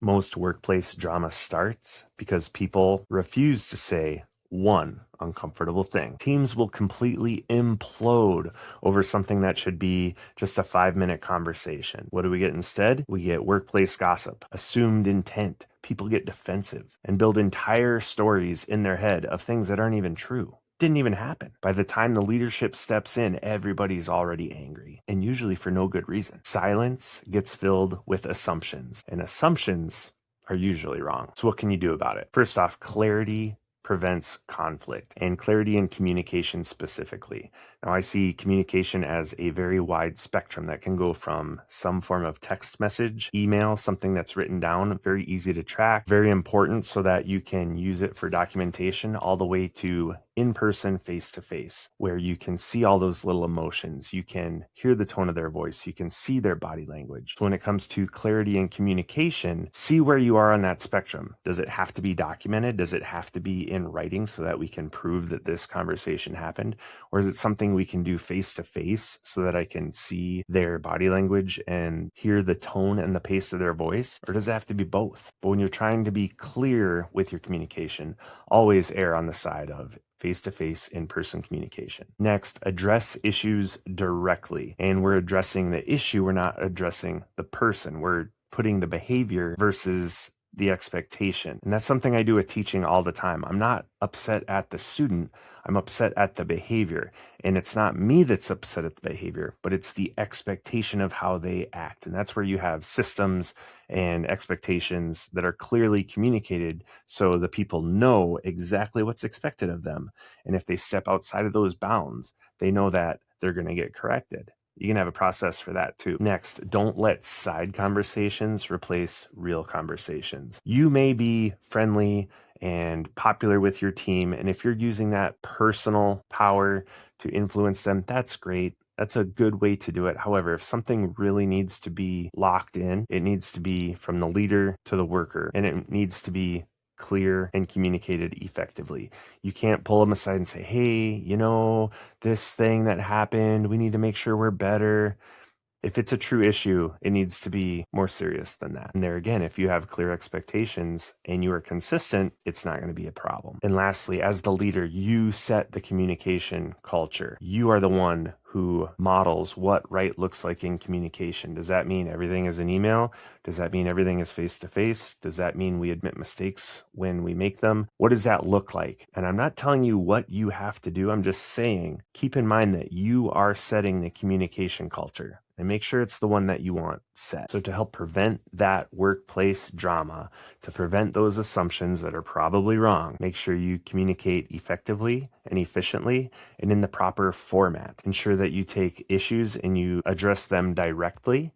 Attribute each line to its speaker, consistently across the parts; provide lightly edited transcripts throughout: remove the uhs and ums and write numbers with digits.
Speaker 1: Most workplace drama starts because people refuse to say one uncomfortable thing. Teams will completely implode over something that should be just a 5-minute conversation. What do we get instead? We get workplace gossip, assumed intent. People get defensive and build entire stories in their head of things that aren't even true. Didn't even happen. By the time the leadership steps in, everybody's already angry, and usually for no good reason. Silence gets filled with assumptions, and assumptions are usually wrong. So what can you do about it? First off, clarity prevents conflict, and clarity in communication specifically. Now, I see communication as a very wide spectrum that can go from some form of text message, email, something that's written down, very easy to track, very important so that you can use it for documentation, all the way to in-person, face-to-face, where you can see all those little emotions. You can hear the tone of their voice. You can see their body language. So when it comes to clarity and communication, see where you are on that spectrum. Does it have to be documented? Does it have to be in writing so that we can prove that this conversation happened? Or is it something we can do face-to-face so that I can see their body language and hear the tone and the pace of their voice? Or does it have to be both? But when you're trying to be clear with your communication, always err on the side of face-to-face, in-person communication. Next, address issues directly. And we're addressing the issue. We're not addressing the person. We're putting the behavior versus the expectation. And that's something I do with teaching all the time. I'm not upset at the student. I'm upset at the behavior. And it's not me that's upset at the behavior, but it's the expectation of how they act. And that's where you have systems and expectations that are clearly communicated so the people know exactly what's expected of them. And if they step outside of those bounds, they know that they're going to get corrected. You can have a process for that too. Next, don't let side conversations replace real conversations. You may be friendly and popular with your team, and if you're using that personal power to influence them, that's great. That's a good way to do it. However, if something really needs to be locked in, it needs to be from the leader to the worker, and it needs to be clear and communicated effectively. You can't pull them aside and say, hey, this thing that happened, we need to make sure we're better. If it's a true issue, it needs to be more serious than that. And there again, if you have clear expectations and you are consistent, it's not going to be a problem. And lastly, as the leader, you set the communication culture. You are the one who models what right looks like in communication. Does that mean everything is an email? Does that mean everything is face-to-face? Does that mean we admit mistakes when we make them? What does that look like? And I'm not telling you what you have to do. I'm just saying, keep in mind that you are setting the communication culture. And make sure it's the one that you want set. So to help prevent that workplace drama, to prevent those assumptions that are probably wrong, make sure you communicate effectively and efficiently and in the proper format. Ensure that you take issues and you address them directly.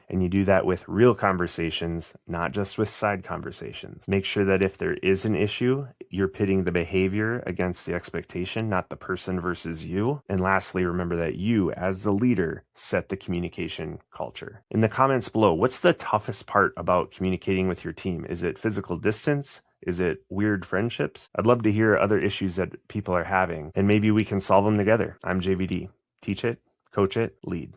Speaker 1: And you do that with real conversations, not just with side conversations. Make sure that if there is an issue, you're pitting the behavior against the expectation, not the person versus you. And lastly, remember that you, as the leader, set the communication culture. In the comments below, what's the toughest part about communicating with your team? Is it physical distance? Is it weird friendships? I'd love to hear other issues that people are having, and maybe we can solve them together. I'm JVD. Teach it, coach it, lead.